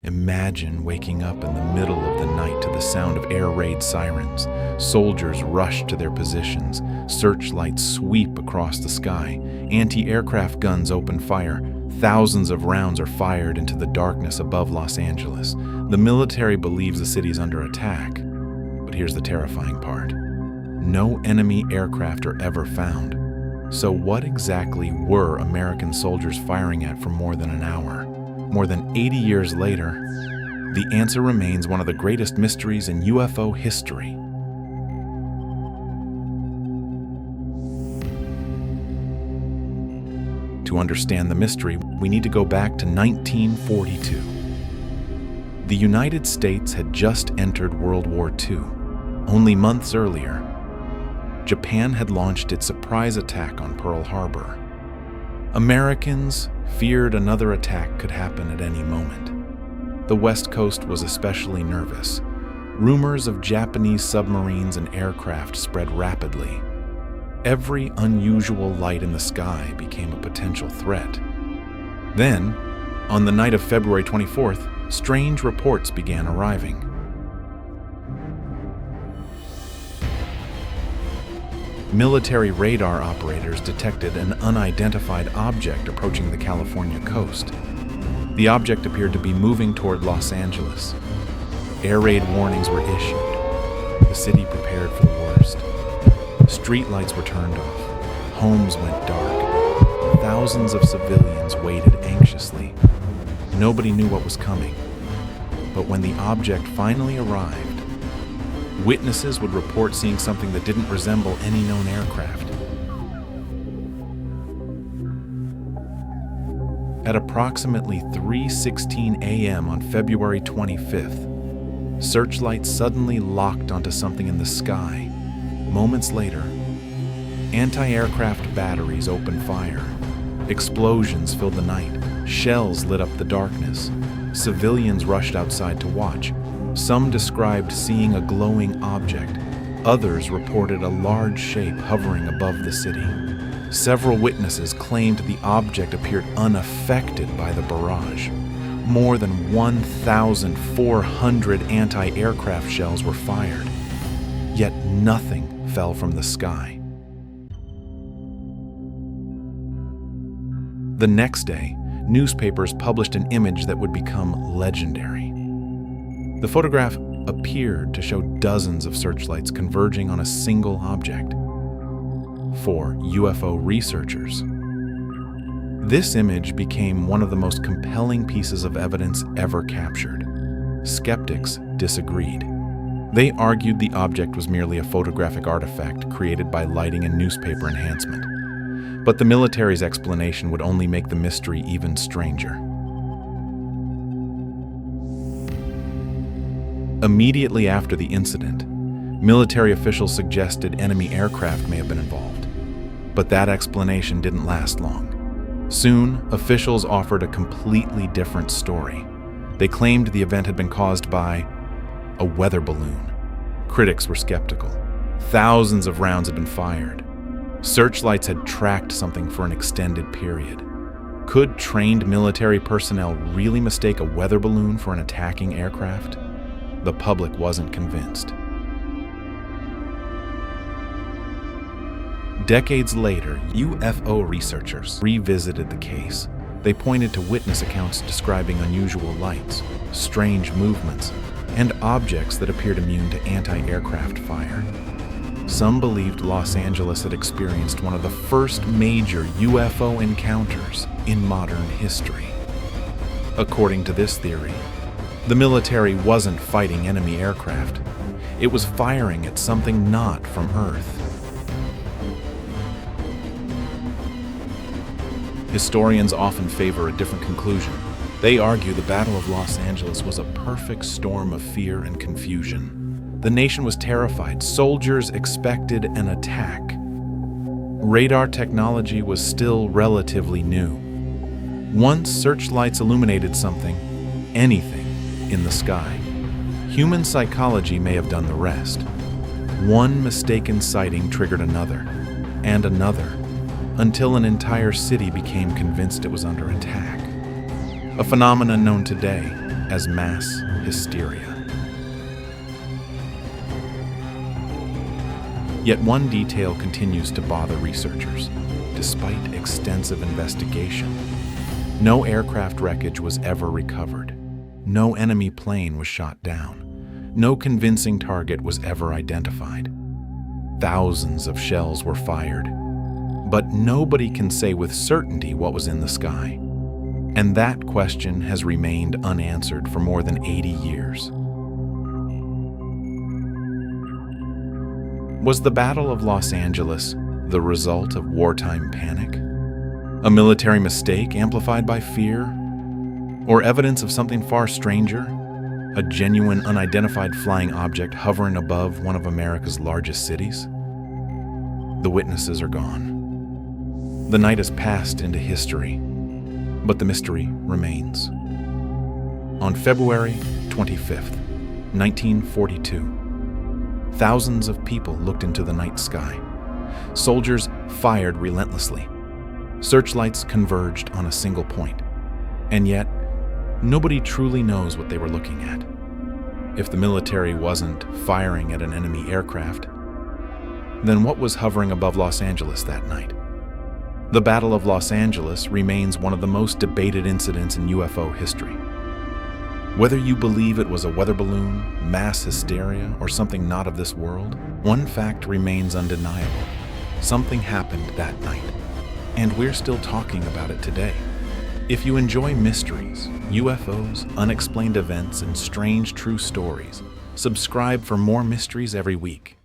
Imagine waking up in the middle of the night to the sound of air raid sirens. Soldiers rush to their positions. Searchlights sweep across the sky. Anti-aircraft guns open fire. Thousands of rounds are fired into the darkness above Los Angeles. The military believes the city is under attack. But here's the terrifying part. No enemy aircraft are ever found. So what exactly were American soldiers firing at for more than an hour? More than 80 years later, the answer remains one of the greatest mysteries in UFO history. To understand the mystery, we need to go back to 1942. The United States had just entered World War II. Only months earlier, Japan had launched its surprise attack on Pearl Harbor. Americans feared another attack could happen at any moment. The West Coast was especially nervous. Rumors of Japanese submarines and aircraft spread rapidly. Every unusual light in the sky became a potential threat. Then, on the night of February 24th, strange reports began arriving. Military radar operators detected an unidentified object approaching the California coast. The object appeared to be moving toward Los Angeles. Air raid warnings were issued. The city prepared for the worst. Streetlights were turned off. Homes went dark. Thousands of civilians waited anxiously. Nobody knew what was coming. But when the object finally arrived, witnesses would report seeing something that didn't resemble any known aircraft. At approximately 3:16 a.m. on February 25th, searchlights suddenly locked onto something in the sky. Moments later, anti-aircraft batteries opened fire. Explosions filled the night. Shells lit up the darkness. Civilians rushed outside to watch. Some described seeing a glowing object. Others reported a large shape hovering above the city. Several witnesses claimed the object appeared unaffected by the barrage. More than 1,400 anti-aircraft shells were fired, yet nothing fell from the sky. The next day, newspapers published an image that would become legendary. The photograph appeared to show dozens of searchlights converging on a single object. For UFO researchers, this image became one of the most compelling pieces of evidence ever captured. Skeptics disagreed. They argued the object was merely a photographic artifact created by lighting and newspaper enhancement. But the military's explanation would only make the mystery even stranger. Immediately after the incident, military officials suggested enemy aircraft may have been involved. But that explanation didn't last long. Soon, officials offered a completely different story. They claimed the event had been caused by a weather balloon. Critics were skeptical. Thousands of rounds had been fired. Searchlights had tracked something for an extended period. Could trained military personnel really mistake a weather balloon for an attacking aircraft? The public wasn't convinced. Decades later, UFO researchers revisited the case. They pointed to witness accounts describing unusual lights, strange movements, and objects that appeared immune to anti-aircraft fire. Some believed Los Angeles had experienced one of the first major UFO encounters in modern history. According to this theory, the military wasn't fighting enemy aircraft. It was firing at something not from Earth. Historians often favor a different conclusion. They argue the Battle of Los Angeles was a perfect storm of fear and confusion. The nation was terrified. Soldiers expected an attack. Radar technology was still relatively new. Once searchlights illuminated something, anything, in the sky, human psychology may have done the rest. One mistaken sighting triggered another, and another, until an entire city became convinced it was under attack. A phenomenon known today as mass hysteria. Yet one detail continues to bother researchers, despite extensive investigation. No aircraft wreckage was ever recovered. No enemy plane was shot down. No convincing target was ever identified. Thousands of shells were fired, but nobody can say with certainty what was in the sky. And that question has remained unanswered for more than 80 years. Was the Battle of Los Angeles the result of wartime panic? A military mistake amplified by fear? Or evidence of something far stranger? A genuine unidentified flying object hovering above one of America's largest cities? The witnesses are gone. The night has passed into history, but the mystery remains. On February 25th, 1942, thousands of people looked into the night sky. Soldiers fired relentlessly. Searchlights converged on a single point. And yet, nobody truly knows what they were looking at. If the military wasn't firing at an enemy aircraft, then what was hovering above Los Angeles that night? The Battle of Los Angeles remains one of the most debated incidents in UFO history. Whether you believe it was a weather balloon, mass hysteria, or something not of this world, one fact remains undeniable. Something happened that night, and we're still talking about it today. If you enjoy mysteries, UFOs, unexplained events, and strange true stories, subscribe for more mysteries every week.